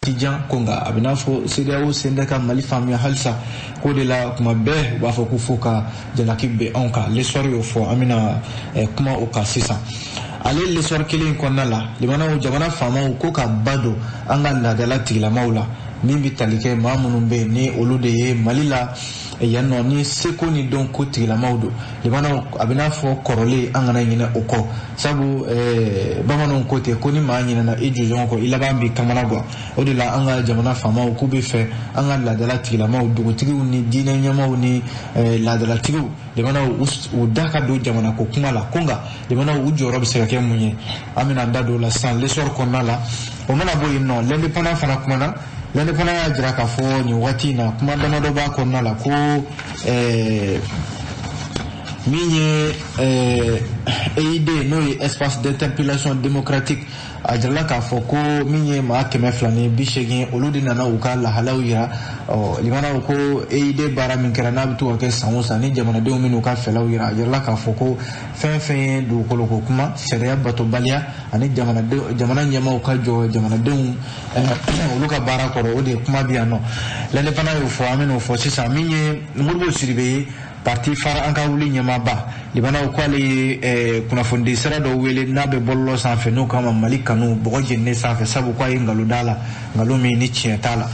Tijan Konga abinafo CEDEAO sendeka Mali famia halsa ko de la kuma be ba fo ku foka jalaki be onka l'histoire yo fo amina kuma o ka sisa ale l'histoire kilin konna la limana jamana fama ko ka bado anga la dala tigla maula min bi talike mamunun be ni olude ye Mali la yanno ni seko ni don ko tigla maudo limana abinafo korole anga na nyina oko sabu bamanon kote ko ni ma nyina na ejujon ko ilaba bi kamana gwa odila anga jamana fama ko be fe anga la dala tigla maudo tigi ni dina nyama ni la dala tigu limana udaka do jamana ko kuma la konga limana ujoro bi seka munye amina ndado la san lesor konala o mana boy no l'indépendant fana kuma na l'indépendant ya jira ka fo ni wati na kuma dama do ba konala ko minye EID no espace d'interpellation démocratique ajala ka foko minye ma keme flani bishegin oludina na uka la halawira limana ko EID bara min kera na bitu ke sanwosa ni jamana de minu ka felawira ajala ka foko fen du koloko kuma sharia bato balia ani jamana nyama uka jo jamana de oluka bara koro ode kuma biano lele pana yo fo amino fo sisa minye murbo siribe parti fara anka wuli nyama ba libana ko ale kuna fondi sera do wele nabe bollo san fe no kama malikanu bogo jenne sa fe sabu kwa ngalo dala ngalo mi ni chietala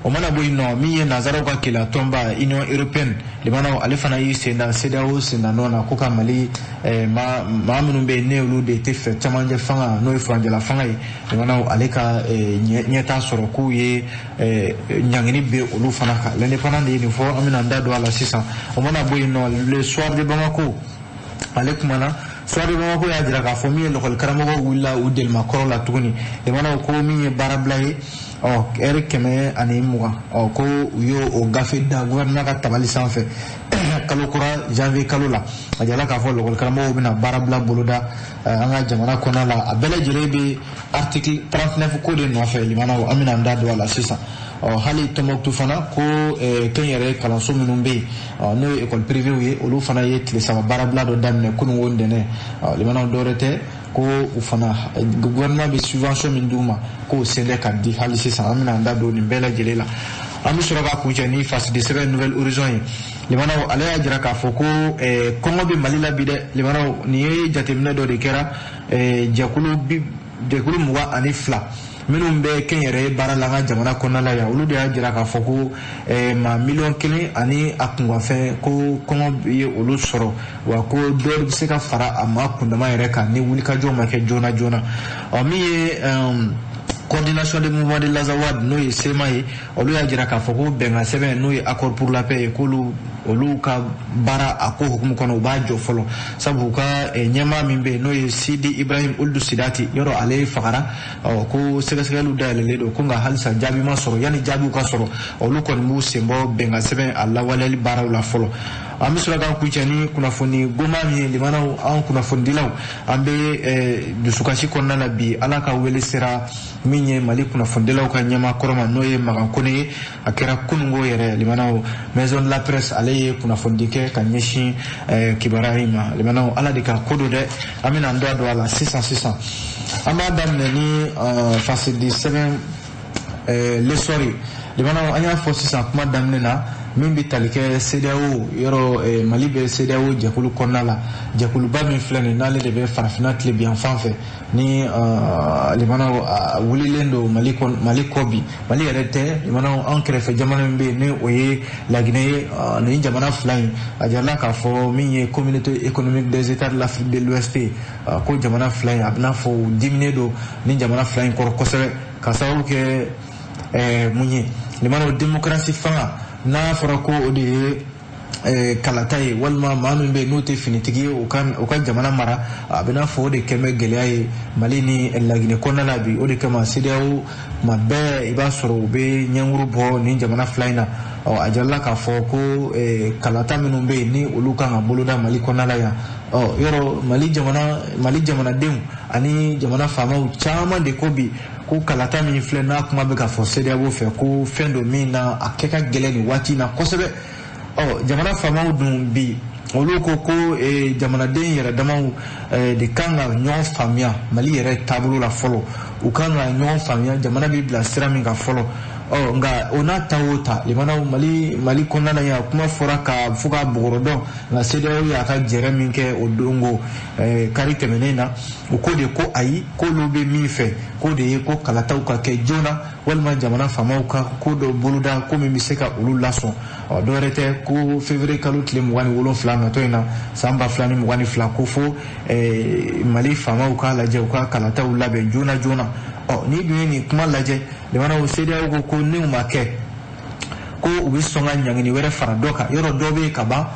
o mana boy no mi nazara ko kila tomba union européenne libana ale fana yi senda CEDEAO senda nona ko ka Mali ma munu be ne ulu de te fe tamanje fanga no ifranje la fanga libana ale ka nyeta soro ku ye nyangini be ulu fana ka l'indépendant ni fo amina ndado ala 600 o mana boy no le soir de Bamako ale kumana soir de Bamako ya dira ka fo mi le kol karamo willa udel ma korola tuguni libana ko mi barablaye Eric Keme ani muga ko yo o gafe da gouvernement ka tabali sanfɛ kalo kura janvier kalo la ajala ka fɔ lokol karamɔgɔw bɛna baarabila boloda an ka jamana kɔnɔ la a bɛɛ lajɛlen bɛ article 39 ko de nɔfɛ limana an bɛna an da don a la sisan hali Tɔnbɔkutu fana ko kɛnyɛrɛ kalanso minnu bɛ yen n'o ye école privée ye olu fana ye tile saba baarabila dɔ daminɛ kunun o ntɛnɛn limana dɔwɛrɛ tɛ ko u fana gouvernement be subvention min duma ko sende ka di hali sisan an bɛna an da don nin bɛɛ lajɛlen la an bɛ sɔrɔ ka kuncɛ ni face de sɛbɛn nouvelle horizon ye limanaw ale y'a jira k'a fɔ ko kɔngɔ bɛ Mali la bi dɛ limanaw nin ye jateminɛ dɔ de kɛra jɛkulu 22 minnu bɛ kɛnyɛrɛ baara la an ka jamana kɔnɔna la yan olu de y'a jira k'a fɔ ko ma miliyɔn 1 ani a kunkanfɛn ko kɔngɔ ye olu sɔrɔ wa ko dɔ bɛ se ka fara a ma kundama yɛrɛ kan ni wulikajɔ ma kɛ joona joona min ye coordination des mouvements de l'Azawad n'o ye SEMA ye olu y'a jira k'a fɔ ko bɛnkan sɛbɛn n'o ye accord pour la paix ye k'olu ka baara a ko hukumu kɔnɔ u b'a jɔ fɔlɔ sabu u ka ɲɛmaa min bɛ yen n'o ye Sidi Ibrahim Ould Sidati yɔrɔ ale fagara ko sɛgɛsɛgɛliw dayɛlɛlen don ko nka halisa jaabi ma sɔrɔ yanni jaabiw ka sɔrɔ olu kɔni b'u sen bɔ bɛnkan sɛbɛn a lawaleyali baaraw la fɔlɔ an bɛ sɔrɔ k'an kuncɛ ni kunnafoni goma min ye limanaw an kunnafonidilaw an bɛ dusukasi kɔnɔna la bi ala ka wele sera min ye Mali kunnafonidilaw ka ɲɛmaa kɔrɔ ma n'o ye Magan Kone ye a kɛra kunungo yɛrɛ limanaw maison de la presse ale ye kunnafonidi kɛ ka ɲɛsin kibaruya ma limanaw ala de ka ko don dɛ an bɛna an da don a la sisan an b'a daminɛ ni fasidi sɛbɛn l'histoire limanaw an y'a fɔ sisan kuma daminɛ na min bɛ tali kɛ CEDEAO yɔrɔ Mali bɛ CEDEAO jɛkulu kɔnɔna la jɛkuluba min filɛ nin n'ale de bɛ farafinna tile bi yan fan fɛ ni limanaw wulilen don Mali kɔ bi Mali yɛrɛ tɛ limanaw an kɛrɛfɛ jamana min bɛ yen ni o ye Laginɛ ye nin jamana fila in a jirala k'a fɔ min ye communauté économique des états de l'Afrique de l'Ouest ko jamana fila in a bɛ n'a fɔ u diminen don ni jamana fila in kɔrɔ kosɛbɛ ka sababu kɛ mun ye limanaw démocratie fanga n'a fɔra ko o de ye kalata ye walima maa min bɛ yen n'o tɛ finitigi ye u ka jamana mara a bɛ n'a fɔ o de kɛn bɛ gɛlɛya ye Mali ni Laginɛ kɔnɔna la bi o de kama CEDEAO tuma bɛɛ i b'a sɔrɔ u bɛ ɲɛnkuru bɔ nin jamana fila in na a jirala k'a fɔ ko kalata minnu bɛ yen ni olu kan ka boloda Mali kɔnɔna la yan yɔrɔ Mali jamanadenw ani jamana faamaw caman de ko bi ko kalata min filɛ n'a kuma bɛ ka fɔ CEDEAO fɛ ko fɛn dɔ min na a kɛ ka gɛlɛn nin waati in na kosɛbɛ jamana faamaw dun bi olu ko ko jamanaden yɛrɛ damaw de kan ka ɲɔgɔn faamuya Mali yɛrɛ taabolo la fɔlɔ u kan ka ɲɔgɔn faamuya jamana bɛ bila sira min kan fɔlɔ nka o n'a ta o ta limanaw Mali kɔnɔna ya kuma fɔra ka fo ka bɔgɔrɔdɔn nka CEDEAO y'a ka jɛrɛ min kɛ o dongo kari tɛmɛnen na u ko de ko ayi k'olu bɛ min fɛ ko de ye ko kalataw ka kɛ joona walima jamana faamaw ka ko dɔ boloda ko min bɛ se ka olu lasɔn dɔwɛrɛ tɛ ko février kalo tile 27 natɔ in na san 2022 ko fo Mali faamaw k'a lajɛ u ka kalataw labɛn joona joona ni dun ye nin kuma lajɛ limanaw CEDEAO ko n'u ma kɛ ko u bɛ sɔn ka ɲangini wɛrɛ fara dɔ kan yɔrɔ dɔ bɛ ka ban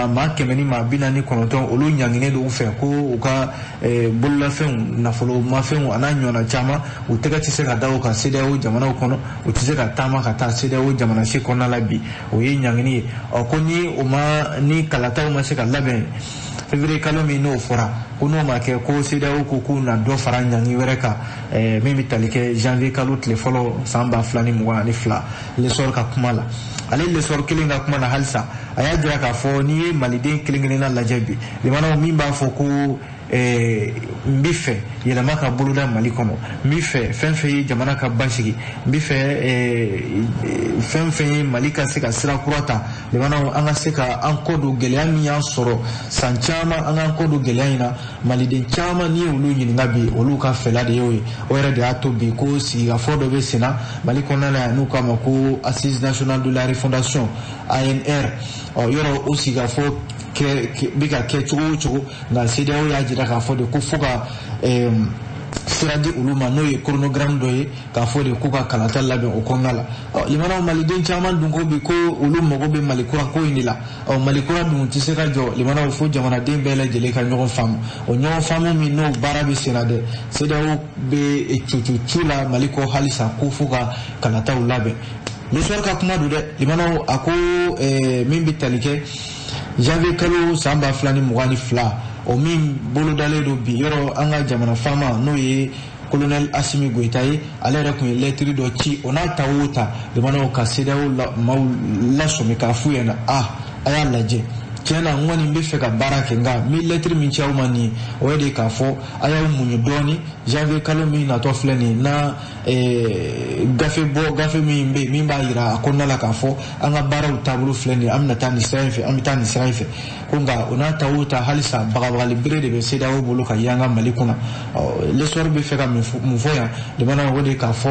maa 100 ni maa 49 olu ɲanginen don u fɛ ko u ka bololafɛnw nafolomafɛnw a n'a ɲɔgɔnna caman u tɛgɛ tɛ se ka da o kan CEDEAO jamanaw kɔnɔ u tɛ se ka taama ka taa CEDEAO jamana si kɔnɔna la bi o ye ɲangini ye ko ni kalataw ma se ka labɛn février kalo min n'o fɔra ko n'o ma kɛ ko CEDEAO ko k'u na dɔ fara ɲangi wɛrɛ kan min bɛ tali kɛ janvier kalo tile fɔlɔ san 2022 lesɔr ka kuma la ale lesɔr kelen ka kuma na halisa a y'a jira k'a fɔ n'i ye maliden kelen-kelenna lajɛ bi limanaw min b'a fɔ ko n bɛ fɛ yɛlɛma ka boloda Mali kɔnɔ n bɛ fɛ fɛn fɛn ye jamana ka basigi n bɛ fɛ fɛn fɛn ye Mali ka se ka sira kura ta limanaw an ka se ka an kɔ don gɛlɛya min y'an sɔrɔ san caman an k'an kɔ don gɛlɛya in na maliden caman n'i ye olu ɲininka bi olu ka fɛla de y'o ye o yɛrɛ de y'a to bi ko sigikafɔ dɔ bɛ sen na Mali kɔnɔna la yan n'u k'a ma ko Assise nationale de la refondation ANR yɔrɔ o sigikafɔ bɛ ka kɛ cogo o cogo nka CEDEAO y'a jira k'a fɔ de ko fo ka sira di olu ma n'o ye chronogramme dɔ ye k'a fɔ de k'u ka kalata labɛn o kɔnɔna la limanaw maliden caman dun ko bi ko olu mago bɛ Mali kura ko in de la Mali kura dun tɛ se ka jɔ limanaw fo jamanaden bɛɛ lajɛlen ka ɲɔgɔn faamu o ɲɔgɔn faamu min n'o baara bɛ sen na dɛ CEDEAO bɛ cucu la Mali kɔ halisa ko fo ka kalataw labɛn l'histoire ka kuma don dɛ limanaw a ko min bɛ tali kɛ janvier kalo san 2022 o min bolodalen don bi yɔrɔ an ka jamana faama n'o ye colonel Assimi Goïta ye ale yɛrɛ tun ye lɛtiri dɔ ci o n'a ta o ta limanaw ka CEDEAO maaw lasɔmi k'a f'u ɲɛna a y'a lajɛ tiɲɛna n kɔni bɛ fɛ ka baara kɛ nka mi lɛtiri min ci aw ma nin o ye de k'a fɔ a y'aw muɲu dɔɔni janvier kalo min natɔ filɛ nin na gafe min bɛ yen min b'a jira a kɔnɔna la k'a fɔ an ka baaraw taabolo filɛ nin an bɛna taa nin sira in fɛ an bɛ taa nin sira in fɛ ko nka o n'a ta o ta halisa bagabagali bere de bɛ CEDEAO bolo ka ye an ka Mali kɔnɔ l'histoire bɛ fɛ ka mun fɔ yan jamana o de k'a fɔ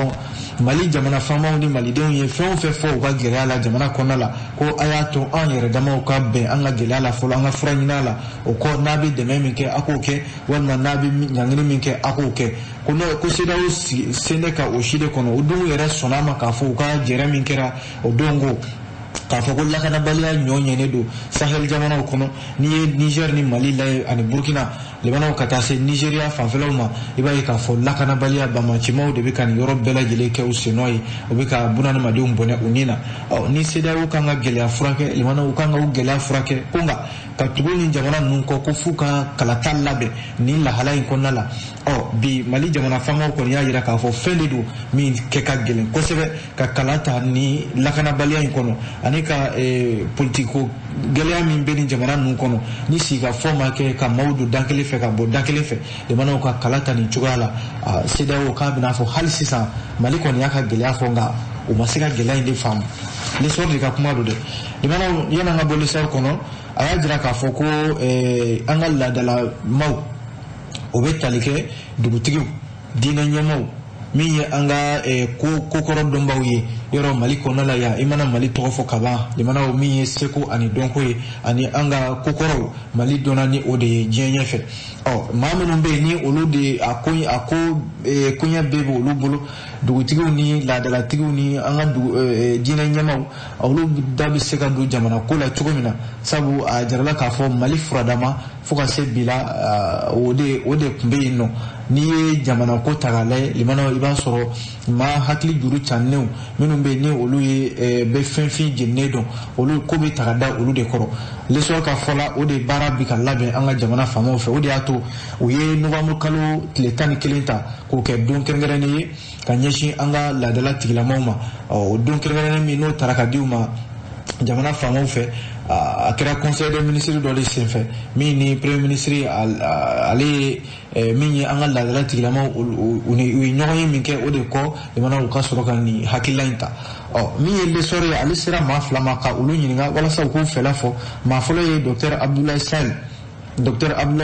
Mali jamana faamaw ni malidenw ye fɛn o fɛn fɔ u ka gɛlɛya la jamana kɔnɔna la ko a y'a to an yɛrɛ damaw ka bɛn an ka gɛlɛya la fɔlɔ an ka fura ɲini a la o kɔ n'a bɛ dɛmɛ min kɛ a k'o kɛ walima n'a bɛ ɲangini min kɛ a k'o kɛ ko CEDEAO sen tɛ ka o si de kɔnɔ o don yɛrɛ sɔnna a ma k'a fɔ u ka jɛrɛ min kɛra o don ko k'a fɔ ko lakanabaliya ɲɔɲɛnen don Sahel jamanaw kɔnɔ n'i ye Niger ni Mali lajɛ ani Burkina limanaw ka taa se Nigeria fanfɛlaw ma i b'a ye k'a fɔ lakanabaliya bamacimaw de bɛ ka nin yɔrɔ bɛɛ lajɛlen kɛ u sennɔ ye u bɛ ka bunadamadenw bɔnɛ u ni na ni CEDEAO kan ka gɛlɛya furakɛ limanaw kan ka u gɛlɛya furakɛ ko nka ka tugu ni jamana ninnu kɔ ko f'u ka kalata labɛn nin lahala in kɔnɔna la bi Mali jamana faamaw kɔni y'a jira k'a fɔ fɛn de don min kɛ ka gɛlɛn kosɛbɛ ka kala ta ni lakanabaliya in kɔnɔ ani ka politiko gɛlɛya min bɛ nin jamana ninnu kɔnɔ ni sigikafɔ ma kɛ ka maaw don da kelen fɛ ka bɔ da kelen fɛ limanaw ka kala ta nin cogoya la CEDEAO k'a bɛna fɔ hali sisan Mali kɔni y'a ka gɛlɛya fɔ nka u ma se ka gɛlɛya in de faamu l'histoire de ka kuma don dɛ limanaw yan'an ka bɔ l'histoire kɔnɔ a y'a jira k'a fɔ ko an ka laadala maaw o bɛ tali kɛ dugutigiw diinɛ ɲɛmaaw min ye an ka kokɔrɔ dɔnbaw ye yɔrɔ Mali kɔnɔna la yan i mana Mali tɔgɔ fɔ ka ban limanaw min ye seko ani dɔnko ye ani an ka kokɔrɔw Mali dɔnna ni o de ye diɲɛ ɲɛfɛ maa minnu bɛ yen ni olu de a ko koɲɛ bɛɛ bɛ olu bolo dugutigiw ni laadalatigiw ni an ka diinɛ ɲɛmaaw olu da bɛ se ka don jamana ko la cogo min na sabu a jarala k'a fɔ Mali furadama fo ka se bi la o de tun bɛ yen nɔ n'i ye jamana ko ta k'a lajɛ limanaw i b'a sɔrɔ maa hakili juru canenw minnu bɛ yen ni olu ye bɛ fɛn fin jeninen dɔn olu ko bɛ ta ka da olu de kɔrɔ l'histoire ka fɔ la o de baara bɛ ka labɛn an ka jamana faamaw fɛ o de y'a to u ye novembre kalo tile 11 ta k'o kɛ don kɛrɛnkɛrɛnnen ye ka ɲɛsin an ka laadala tigilamaw ma o don kɛrɛnkɛrɛnnen min n'o taara ka di u ma jamana faamaw fɛ a kɛra conseil des ministres dɔ de senfɛ min ni premier ministre ale min ye an ka laadala tigilamaw u ye ɲɔgɔn ye min kɛ o de kɔ limana u ka sɔrɔ ka nin hakilila in ta min ye lesɔr ye ale sera maa fila ma ka olu ɲininka walasa u k'u fɛla fɔ maa fɔlɔ ye docteur Abdoulaye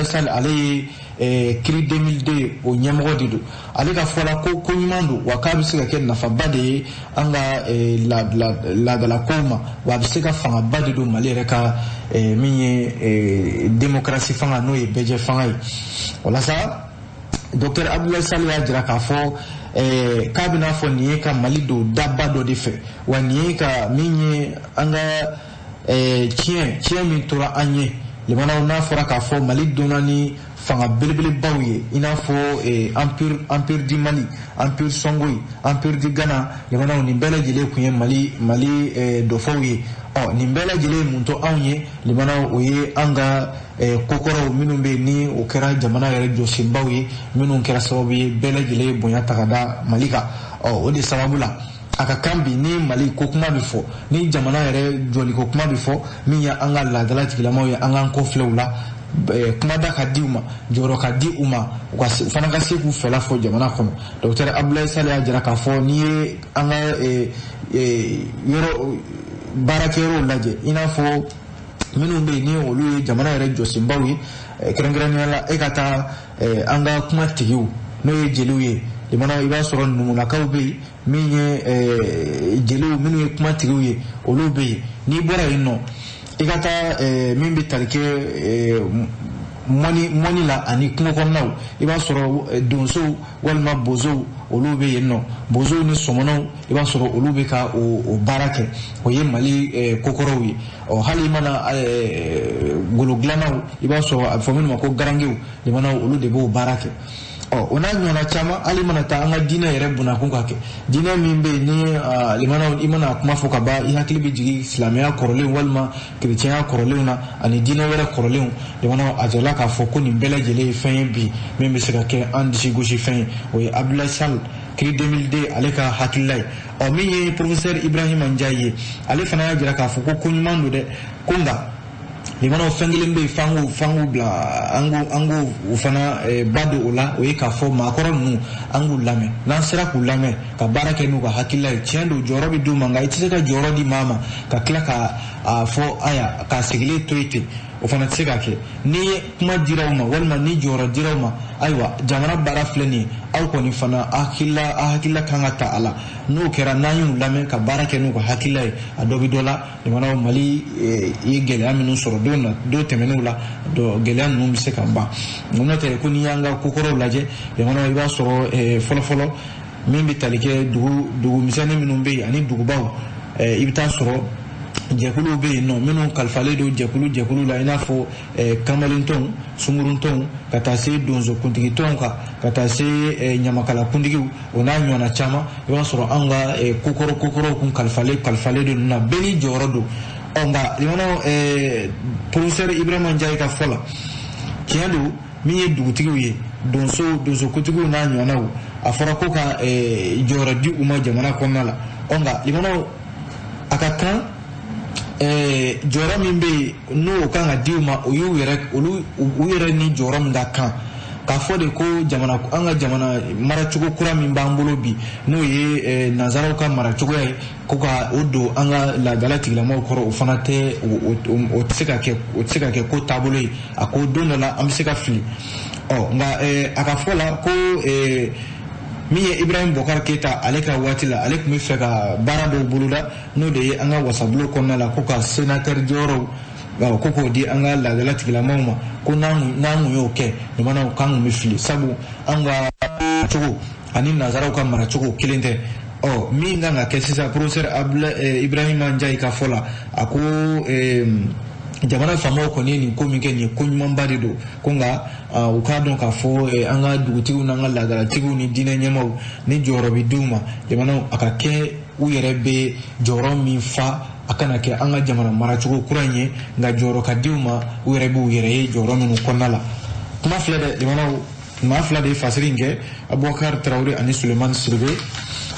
Sall ale ye CRI 2002 o ɲɛmɔgɔ de don ale ka fɔla ko ɲuman don wa k'a bɛ se ka kɛ nafaba de ye an ka laadalakow ma wa a bɛ se ka fangaba de don Mali yɛrɛ ka min ye démocratie fanga n'o ye bɛɛjɛ fanga ye walasa docteur Abdoulaye Sall y'a jira k'a fɔ k'a bɛ n'a fɔ nin ye ka Mali don daba dɔ de fɛ wa nin ye ka min ye an ka tiɲɛ min tora an ye limanaw n'a fɔra k'a fɔ Mali donna ni fanga belebelebaw ye i n'a fɔ empire du Mali, empire Songhai, empire du Ghana limanaw nin bɛɛ lajɛlen kun ye Mali dɔfɔw ye nin bɛɛ lajɛlen mun to anw ye limanaw o ye an ka kokɔrɔw minnu bɛ ni o kɛra jamana yɛrɛ jɔsenbaw ye minnu kɛra sababu ye bɛɛ lajɛlen bonya ta ka da Mali kan o de sababu la a ka kan bi ni Mali ko kuma bɛ fɔ ni jamana yɛrɛ jɔli ko kuma bɛ fɔ min ye an ka laadala tigilamaw ye an k'an kɔfilɛ u la kuma da ka di u ma jɔyɔrɔ ka di u ma u fana ka se k'u fɛla fɔ jamana kɔnɔ docteur Abdoulaye Sall y'a jira k'a fɔ n'i ye an ka yɔrɔ baarakɛyɔrɔw lajɛ i n'a fɔ minnu bɛ yen ni olu ye jamana yɛrɛ jɔsenbaw ye kɛrɛnkɛrɛnnenya la e ka taa an ka kuma tigiw n'o ye jeliw ye limana i b'a sɔrɔ numulakaw bɛ yen min ye jeliw minnu ye kuma tigiw ye olu bɛ yen n'i bɔra yen nɔ i ka taa min bɛ tali kɛ mɔni la ani kungo kɔnɔnaw i b'a sɔrɔ donsow walima bozow olu bɛ yen nɔ bozow ni sɔmɔnɔw i b'a sɔrɔ olu bɛ ka o baara kɛ o ye Mali kokɔrɔw ye hali i mana golo dilannaw i b'a sɔrɔ a bɛ fɔ minnu ma ko garangew limanaw olu de b'o baara kɛ o n'a ɲɔgɔnna caman hali mana taa an ka diinɛ yɛrɛ bunakun ka kɛ diinɛ min bɛ yen ni limanaw i mana kuma fɔ ka ban i hakili bɛ jigin silamɛya kɔrɔlenw walima kerecɛnya kɔrɔlenw na ani diinɛ wɛrɛ kɔrɔlenw limanaw a jɔla k'a fɔ ko nin bɛɛ lajɛlen ye fɛn ye bi min bɛ se ka kɛ an disi gosi fɛn ye o ye Abdoulaye Sall CRI 2002 ale ka hakilila ye min ye professeur Ibrahima Ndiaye ye ale fana y'a jira k'a fɔ ko ɲuman don dɛ ko nka limanaw fɛn kelen bɛ yen fangu bila an k'u fana ba don o la o ye k'a fɔ maakɔrɔ ninnu an k'u lamɛn n'an sera k'u lamɛn ka baara kɛ n'u ka hakilila ye tiɲɛ don jɔyɔrɔ bɛ d'u ma nka i tɛ se ka jɔyɔrɔ di maa ma ka tila k'a fɔ aya k'a sigilen to yen ten o fana tɛ se ka kɛ ni kuma dira aw ma walima ni jɔyɔrɔ dira aw ma ayiwa jamana baara filɛ nin ye aw kɔni fana a hakilila kan ka ta a la n'o kɛra n'an y'u lamɛn ka baara kɛ n'u ka hakilila ye a dɔ bɛ dɔ la limanaw Mali ye gɛlɛya minnu sɔrɔ don tɛmɛnenw la gɛlɛya ninnu bɛ se ka ban n'o tɛ ko n'i y'an ka kokɔrɔw lajɛ limanaw i b'a sɔrɔ fɔlɔfɔlɔ min bɛ tali kɛ dugu misɛnnin minnu bɛ yen ani dugubaw i bɛ taa sɔrɔ jɛkuluw bɛ yen nɔ minnu kalifalen don jɛkulu la i n'a fɔ kamalentɔnw sunguruntɔnw ka taa se donsokuntigitɔnw kan ka taa se ɲamakalakuntigiw o n'a ɲɔgɔnna caman i b'a sɔrɔ an ka kokɔrɔw kun kalifalen don ninnu na bɛɛ ni jɔyɔrɔ don nka limanaw professeur Ibrahima Ndiaye ka fɔ la tiɲɛ don min ye dugutigiw ye donsokuntigiw n'a ɲɔgɔnnaw a fɔra ko ka jɔyɔrɔ di u ma jamana kɔnɔna la nka limanaw a ka kan jɔyɔrɔ min bɛ yen n'o kan ka di u ma o y'u yɛrɛ ni jɔyɔrɔ min ka kan k'a fɔ de ko an ka jamana maracogo kura min b'an bolo bi n'o ye nanzaraw ka maracogoya ye ko ka o don an ka laadala tigilamaw kɔrɔ o fana tɛ o tɛ se ka kɛ ko taabolo ye a ko don dɔ la an bɛ se ka fili nka a ka fɔ la ko min ye Ibrahim Bokar Keita ale ka waati la ale tun bɛ fɛ ka baara dɔw boloda n'o de ye an ka wasabulon kɔnɔna la ko ka sénateur jɔyɔrɔw ko k'o di an ka laadala tigilamaw ma ko n'an kun y'o kɛ limanaw k'an kun bɛ fili sabu an ka cogo ani nanzaraw ka maracogo kelen tɛ min kan ka kɛ sisan professeur Ibrahima Ndiaye ka fɔ la a ko jamana faamaw kɔni ye nin ko min kɛ nin ye ko ɲumanba de don ko nka u k'a dɔn k'a fɔ an ka dugutigiw n'an ka laadalatigiw ni diinɛ ɲɛmaw ni jɔyɔrɔ bɛ d'u ma jamanaw a ka kɛ u yɛrɛ bɛ jɔyɔrɔ min fa a kana kɛ an ka jamana maracogo kura in ye nka jɔyɔrɔ ka di u ma u yɛrɛ b'u yɛrɛ ye jɔyɔrɔ minnu kɔnɔna la kuma filɛ dɛ jamanaw maa fila de ye fasiri in kɛ Abubakar Tarawele ani Sulemani Sidibe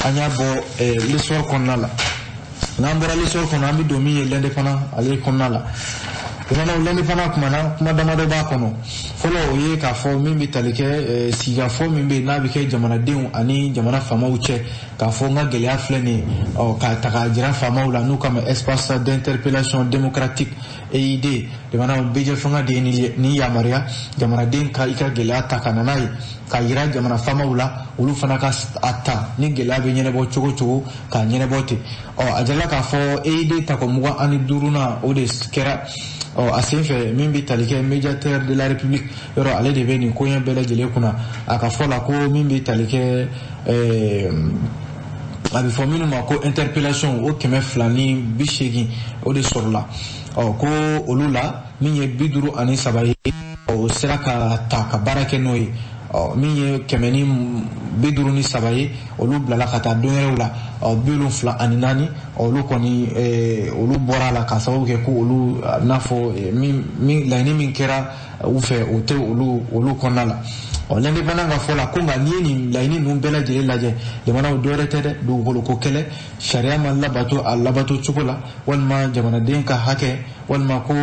an y'a bɔ l'histoire kɔnɔna la n'amborali so kono ambi domi l'indépendant ale konnala Wana l'indépendant kuma damado ba kono folo oye ka fo min bi talike siga fo min be na bi ke jamana den ani jamana famaw che ka fo nga gele aflene o ka taka jira famaw la nu comme espace d'interpellation démocratique EID de mana beje fonga de ni yamaria jamana den ka ika gele ataka nanai ka yira jamana famaw la ulu fana ka atta ni gele be nyene bo chogo ka nyene bote o ajala ka fo EID ta ko muwa ani duruna o de kera asenfe mimbi talike médiateur de la République yoro ale de beni ko yan bela jele kuna aka fola ko mimbi talike abi forminu ma ko interpellation o keme flani bishegi o de sorla ko olula minye biduru ani sabaye o seraka ta ka barake noyi minye kemeni biduru ni sabaye olu blala kata donyeula bilun fla ani nani olu koni olu bora la ka sababu ke ko olu nafo min la ni min kera u fe o te olu konala lende bananga fola ko ngani ni la ni num bela jele laje de mana o dore tede du holo ko kele sharia man labato allabato chukola wal ma jamana denka hake wal ma ko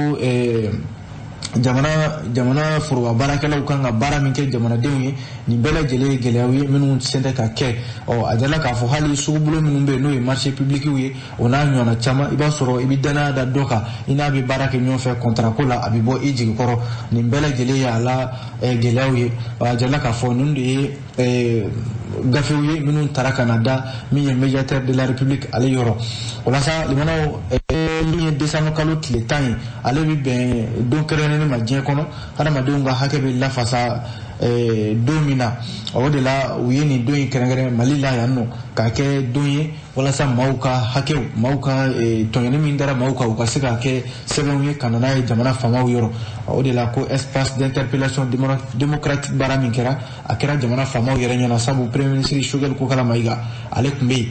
jamana furwa barakala ukanga bara minke jamana dewi ni bela jele gelewi minu sende ka ke ajala ka fo hali subulo minu be no marché public wi ona nyona chama iba soro ibidana da doka ina bi barake nyon fe contrat ko la abibo iji koro ni bela jele ya la gelewi ajala ka fo nundi gafewi minu taraka nada mi médiateur de la République ale yoro wala sa limana ni desano kalo tile tan ale bi ben don kerene ma jien kono hada ma don ga hakebe la fasa domina o de la uyeni don kerengere malila yanno ka ke donye wala sa mauka hake mauka tonyene mindara mauka uka sika ke sebenye kanana jamana fama yoro o de la ko espace d'interpellation démocratique baraminkera akera jamana fama yoro nyana sabu premier ministre Choguel ko kala maiga ale kumbe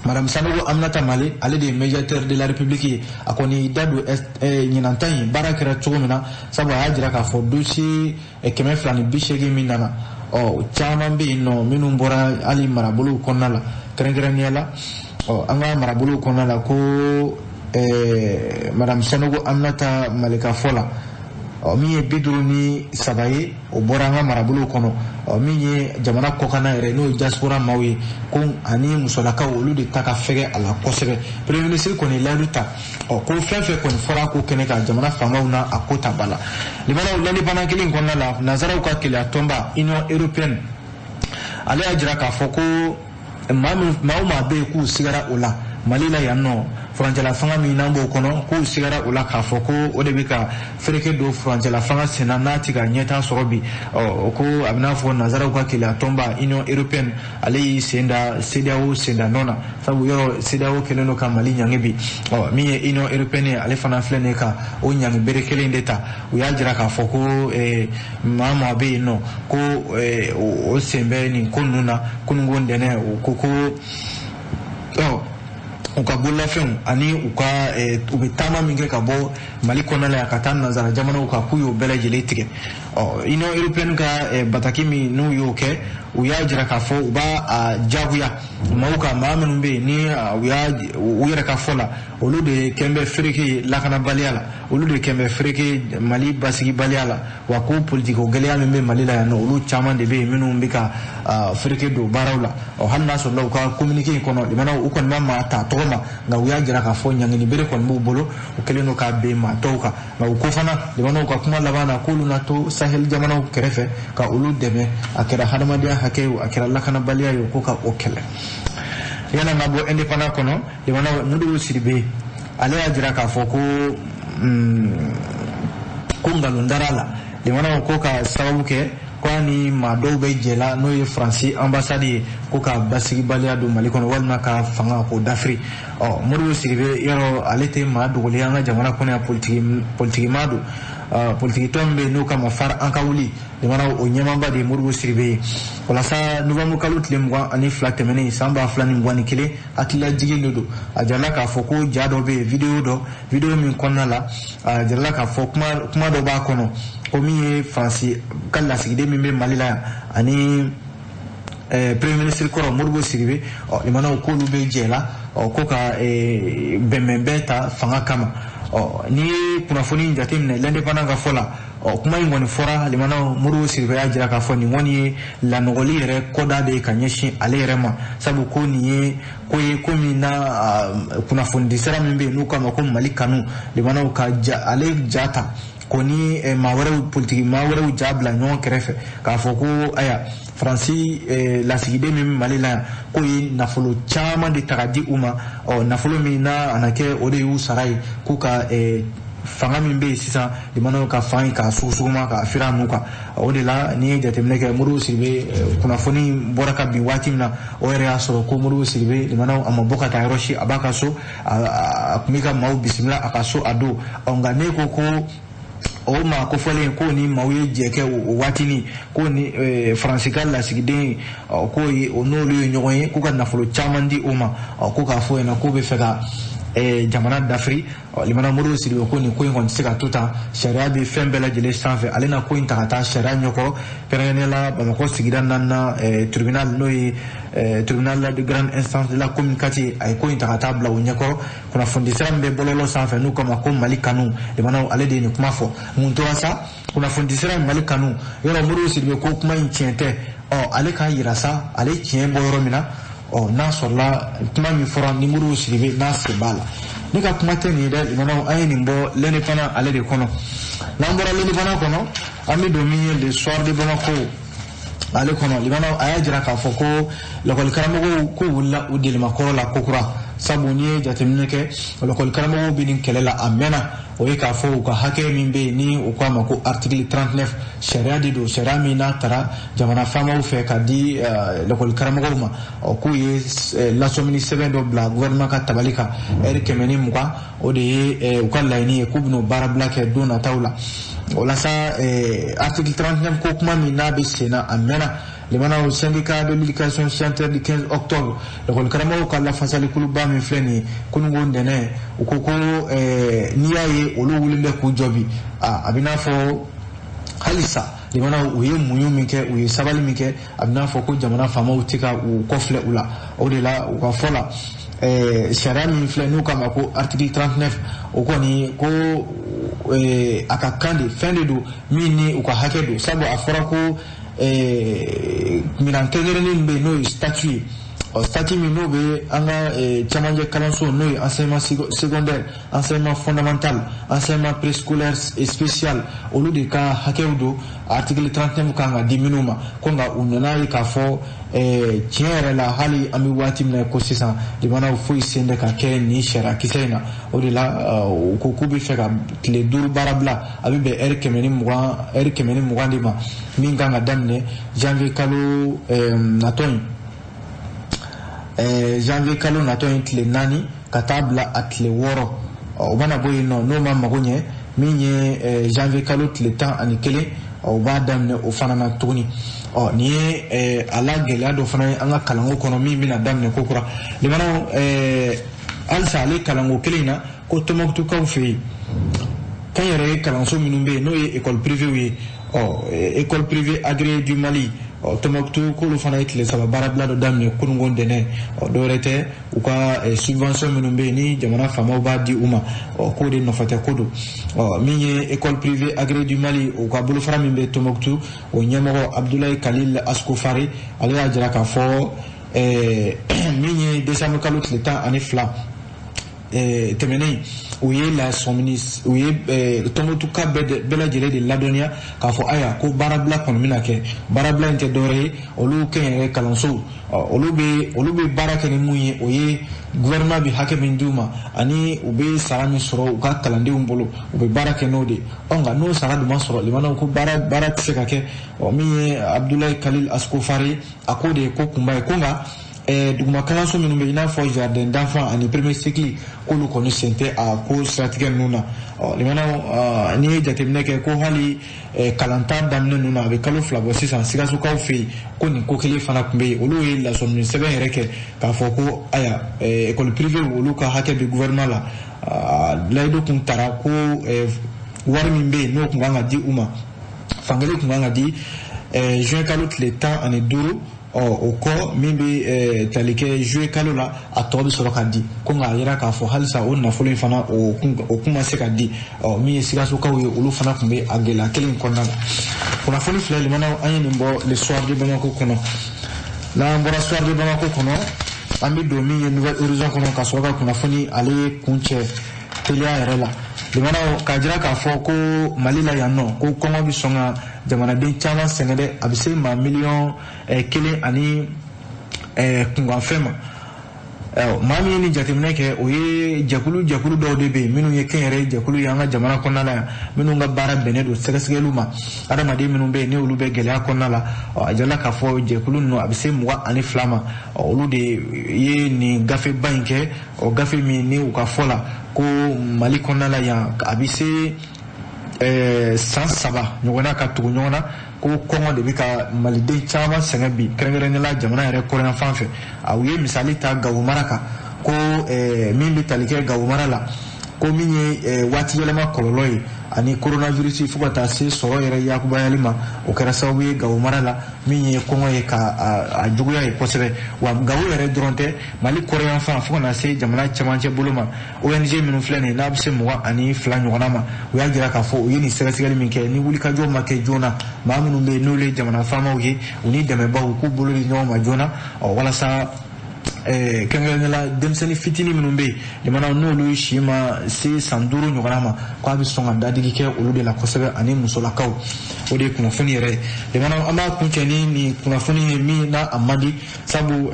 Madame Sanogo Aminata Male, ale de médiateur de la République akoni dadu nyinantan barakera chogomina sabu ajira ka fo dossier keme flani bishege minana chama mbi no minum bora ali marabulu konala krengreniela anga marabulu konala ko Madame Sanogo Aminata Male ka fola mi biduru ni sabaye o boranga marabulu kono mi jamana kokana ere no diaspora mawi kun ani musolaka olu de taka fege ala kosebe premier ministre koni la luta ko fefe koni fora ko kene ka jamana famauna akota bala libana ulani bana kilin konna la nazara ka kila tomba union européenne ale ajira ka foko mauma be ku sigara ola malila yanno Frangela fanga mi nambo kono ko sigara ula ka foko o de bika freke do Frangela fanga senanati ga nyeta sorobi ko abna fo nazara ko kila tomba union européenne ali senda nona sabu yoro CEDEAO keleno ka mali nyangebi mi union européenne ali fana flene ka o nyang berekele ndeta o yajira ka foko mama be no ko o sembe ni kununa kunungonde ne ko uka bola fen ani uka ubetama minge ka bo mali kona la katan nazara jamana uka kuyo bela jele tike union européenne ka batakimi no yoke uya jira ka fo uba jaguya mauka maamenu be ni uya ka fola olude kembe friki lakana baliala olude kembe friki mali basigi baliala wa ko politiko gele ambe mali la no olu chama de be minu mbika friki do barawla hanna so law ka communiquer kono dimana ukon mama ta toma nga uya jira ka fo nyangini bere kon bu bolo ukeleno ka be ma toka nga ukofana dimana ka kuma labana kulu na to sahel jamana kerefe ka olu deme akira hadamadiya hakewu akira lakana baliya yo ko ka okele yana ngabo indépendant kono dimana nudu siribe ale ajira ka fo ko kungalu ndarala dimana ko ka sababu ke kwani madow be jela no ye France ambassade ko ka basigi balia do mali kono walma ka fanga ko d'Afrique modu siribe yaro alete madu le anga jamana kono politique madu politique tombe no kama far ankawuli de mana o nyamamba de modu siribe wala sa nuvamu kalut le mwa ani flat meni samba flani ngwani kile atila jigilo do ajala ka foko jado be video min konna la ajala ka fokuma do ba kono komi France kala sigide mimbe malila ani premier ministre ko morgo siribe limana ko lube jela ko ka bɛnbɛnbɛn ta fanga kama ni kunnafoni jateminɛ l'indépendant ka fɔ la kuma in kɔni fɔra limanaw Modibo Sidibé y'a jira k'a fɔ nin kɔni ye lanɔgɔli yɛrɛ kɔda de ka ɲɛsin ale yɛrɛ ma sabu ko nin ye ko ye ko min na kunnafoni di sira min bɛ yen n'u k'a ma ko Mali kanu limanaw ka ale ja ta ko ni maa wɛrɛw politiki maa wɛrɛw ja bila ɲɔgɔn kɛrɛfɛ k'a fɔ ko aya Faransi lasigiden min Mali la yan ko ye nafolo caman de ta ka di u ma nafolo min na a na kɛ o de y'u sara ye k'u ka fanga min bɛ yen sisan limanaw ka fanga ka sugusuguma ka fira n'u kan o de la ni ye jateminɛ kɛ Modibo Sidibé kunnafoni bɔra ka bin waati min na o yɛrɛ y'a sɔrɔ ko Modibo Sidibé limanaw a ma bɔ ka taa yɔrɔ si a b'a ka so a tun bɛ ka maaw bisimila a ka so a don nka ne ko o ma ko fɔlen ko ni maaw ye jɛ kɛ o waatini ko ni Faransi ka lasigiden ko o n'olu ye ɲɔgɔn ye k'u ka nafolo caman di o ma ko k'a fɔ yen k'u bɛ fɛ ka jamana dafiri limana Modibo Sidibé ko nin ko in kɔni tɛ se ka to tan sariya bɛ fɛn bɛɛ lajɛlen sanfɛ ale na ko in ta ka taa sariya ɲɛkɔrɔ kɛrɛnkɛrɛnnenya la Bamakɔ sigida 4 tribunal n'o ye tribunal de grande instance de la communication a ye ko in ta ka taa bila o ɲɛkɔrɔ kunnafoni sira min bɛ bɔlɔlɔ sanfɛ n'u kama ko Mali kanu limana ale de ye nin kuma fɔ mun tora sa kunnafoni sira Mali kanu yɔrɔ Modibo Sidibé ko kuma in tiɲɛ tɛ ale k'a yira sa ale tiɲɛ bɔ yɔrɔ min na n'a sɔrɔla kuma min fɔra ni Modibo Sidibé n'a se b'a la ne ka kuma tɛ nin ye dɛ limanaw an ye nin bɔ l'indépendant ale de kɔnɔ n'an bɔra l'indépendant kɔnɔ an bɛ don min ye le soir de Bamako ale kɔnɔ limanaw a y'a jira k'a fɔ ko lakɔli karamɔgɔw ko wulila u delimakɔrɔ la kokura sabu n'i ye jateminɛ kɛ lakɔli karamɔgɔw bɛ nin kɛlɛ la a mɛnna o ye k'a fɔ u ka hakɛ min bɛ yen ni u k'a ma ko article 39 sariya de don sariya min n'a taara jamana faamaw fɛ ka di lakɔli karamɔgɔw ma k'u ye lasɔmini sɛbɛn dɔ bila gouvernement ka tabali kan heure 120 o de ye u ka laɲini ye k'u bɛn'o baarabila kɛ don nataw la walasa article 39 ko kuma min n'a bɛ sen na a mɛnna limanaw syndicat de l'éducation scientifique du 15 octobre lakɔli karamɔgɔw ka lafasali kuluba min filɛ nin ye kununko ntɛnɛn u ko ko n'i y'a ye olu wulilen bɛ k'u jɔ bi a bɛ n'a fɔ halisa limanaw u ye muɲu min kɛ u ye sabali min kɛ a bɛ n'a fɔ ko jamana faamaw tɛ ka u kɔfilɛ u la o de la u ka fɔ la sariya min filɛ n'u k'a ma ko article 39 o kɔni ko a ka kan de fɛn de don min ni u ka hakɛ don sabu a fɔra ko minan kɛrɛnkɛrɛnnen bɛ yen n'o ye statut ye statut min n'o bɛ an ka cɛmancɛ kalanso n'o ye enseignement secondaire enseignement fondamental enseignement préscolaire et spécial olu de ka hakɛw don article 39 kan ka di minnu ma ko nka u nana ye k'a fɔ tiɲɛ yɛrɛ la hali an bɛ waati min na ko sisan limanaw foyi sen tɛ ka kɛ nin sariya kisɛ in na o de la u ko k'u bɛ fɛ ka tile 5 baara bila a bɛ bɛn heure 120 de ma min kan ka daminɛ janvier kalo natɔ in janvier kalo natɔ in tile 4 ka taa bila a tile 6 o mana bɔ yen nɔ n'o ma mago ɲɛ min ye janvier kalo tile 11 o b'a daminɛ o fana na tuguni nin ye a la gɛlɛya dɔ fana ye an ka kalanko kɔnɔ min bɛna daminɛ ko kura limanaw halisa ale kalanko kelen in na ko Tɔnbukutukaw fɛ yen kan yɛrɛ ye kalanso minnu bɛ yen n'o ye école privée ye école privée agréée du Mali Tɔnbukutu k'olu fana ye tile 3 baarabila dɔ daminɛ kununko ntɛnɛn dɔwɛrɛ tɛ u ka subvention minnu bɛ yen ni jamana faamaw b'a di u ma k'o de nɔfɛ tɛ ko don min ye école privée agréée du Mali u ka bolofara min bɛ Tɔnbukutu o ɲɛmɔgɔ Abdoulaye Khalil Askofari ale y'a jira k'a fɔ min ye décembre kalo tile 12 tɛmɛnen u ye u ye Tɔnbukutuka bɛɛ lajɛlen de ladɔnniya k'a fɔ aya ko baarabila kɔni bɛna kɛ baarabila in tɛ dɔwɛrɛ ye olu kɛnyɛrɛye kalansow olu bɛ baara kɛ ni mun ye o ye gouvernement bɛ hakɛ min d'u ma ani u bɛ sara min sɔrɔ u ka kalandenw bolo u bɛ baara kɛ n'o de nka n'o sara dun ma sɔrɔ limanaw ko baara tɛ se ka kɛ min ye Abdoulaye Khalil Askofari a ko de ye ko kunba ye ko nka duguma kalanso minnu bɛ i n'a fɔ jardin d'enfants ani premier cycle k'olu kɔni sen tɛ a ko siratigɛ ninnu na limanaw n'i ye jateminɛ kɛ ko hali kalanta daminɛ ninnu na a bɛ kalo 2 bɔ sisan Sikasokaw fɛ yen ko nin ko kelen fana tun bɛ yen olu ye lasɔmini sɛbɛn yɛrɛ kɛ k'a fɔ ko aya école privée olu ka hakɛ bɛ gouvernement la layidu kun taara ko wari min bɛ yen n'o tun kan ka di u ma fankelen tun kan ka di juin kalo tile 15 o ko min bɛ tali kɛ juillet kalo la a tɔ bɛ sɔrɔ ka di ko nka a yira k'a fɔ halisa o nafolo in fana o kun ma se ka di min ye Sikasokaw ye olu fana tun bɛ a gɛlɛya kelen kɔnɔna la kunnafoni filɛ limanaw an ye nin bɔ le soir de Bamako kɔnɔ n'an bɔra soir de Bamako kɔnɔ an bɛ don min ye Nouvelle Horizon kɔnɔ ka sɔrɔ ka kunnafoni ale kun cɛ teliya yɛrɛ la limanaw k'a jira k'a fɔ ko Mali la yan nɔ ko kɔngɔ bɛ sɔn ka jamanaden caman sɛgɛn dɛ a bɛ se ma miliyɔn 1 ani kunkanfɛn ma maa min ye nin jateminɛ kɛ o ye jɛkulu dɔw de bɛ yen minnu ye kɛnyɛrɛye jɛkulu ye an ka jamana kɔnɔna la yan minnu ka baara bɛnnen don sɛgɛsɛgɛliw ma adamaden minnu bɛ yen ni olu bɛ gɛlɛya kɔnɔna la a jala k'a fɔ jɛkulu ninnu a bɛ se 22 ma olu de ye nin gafeba in kɛ gafe min ni u ka fɔ la ko Mali kɔnɔna la yan a bɛ se san 3 ɲɔgɔnna ka tugu ɲɔgɔn na ko kɔngɔ de bɛ ka maliden caman sɛgɛn bi kɛrɛnkɛrɛnnenya jamana yɛrɛ kɔrɔyan fan fɛ u ye misali ta Gawo mara kan ko min bɛ tali kɛ Gawo mara la ko min ye waati yɛlɛma kɔlɔlɔ ye ani coronavirus fo ka taa se sɔrɔ yɛrɛ yakubayali ma o kɛra sababu ye Gawo mara la min ye kɔngɔ ye ka juguya ye kosɛbɛ wa Gawo yɛrɛ dɔrɔn tɛ Mali kɔrɔyan fan fo ka na se jamana cɛmancɛ bolo ma ONG minnu filɛ nin n'a bɛ se 22 ɲɔgɔnna ma u y'a jira k'a fɔ u ye nin sɛgɛsɛgɛli min kɛ ni wulikajɔ ma kɛ joona maa minnu bɛ yen n'olu ye jamana faamaw ye u ni dɛmɛbaw k'u bolo di ɲɔgɔn ma joona walasa kɛrɛnkɛrɛnnenya denmisɛnnin fitinin minnu bɛ yen jamana n'olu si ma se san 5 ɲɔgɔnna ma k'a bɛ sɔn ka dadigi kɛ olu de la kosɛbɛ ani musolakaw o de ye kunnafoni yɛrɛ ye limanaw an b'a kuncɛ ni nin kunnafoni ye min n'a a man di sabu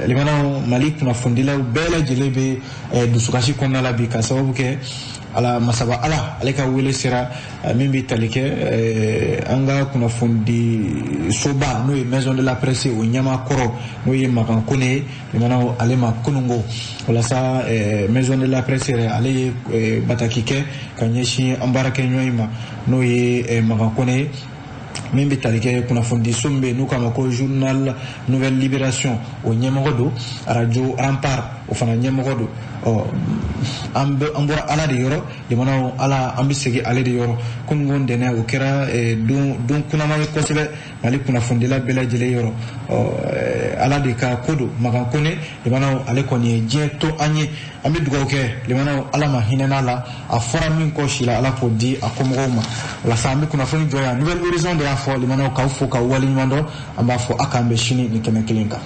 limanaw Mali kunnafonidilaw bɛɛ lajɛlen bɛ dusukasi kɔnɔna la bi ka sababu kɛ ala masaba ala ale ka wele sera min bɛ tali kɛ an ka kunnafoni soba n'o ye maison de la presse o ɲɛma kɔrɔ n'o ye Makan Kone ye limanaw ale ma kunungo walasa maison de la presse yɛrɛ ale ye bataki kɛ ka ɲɛsin an baarakɛɲɔgɔn ma n'o ye Makan Kone ye min bɛ tali kɛ kunnafoni so min bɛ yen n'u k'a ma ko journal Nouvelle Libération o ɲɛmɔgɔ don radio Rempart o fana ɲɛmɔgɔ don an bɔra ala de yɔrɔ limanaw ala an bɛ segin ale de yɔrɔ kunungo ntɛnɛn o kɛra don kunnama ye kosɛbɛ Mali kunnafonidila bɛɛ lajɛlen yɔrɔ ala de ka ko don Makan Kone limanaw ale kɔni ye diɲɛ to an ye an bɛ dugawu kɛ limanaw ala ma hinɛ n'a la a fɔra min kɔ si la ala k'o di a kɔmɔgɔw ma walasa an bɛ kunnafoni jɔ yan Nouvelle Horizon de y'a fɔ limanaw k'aw fo k'aw waleɲuman dɔn an b'a fɔ a k'an bɛ sini ni kɛnɛ kelen kan.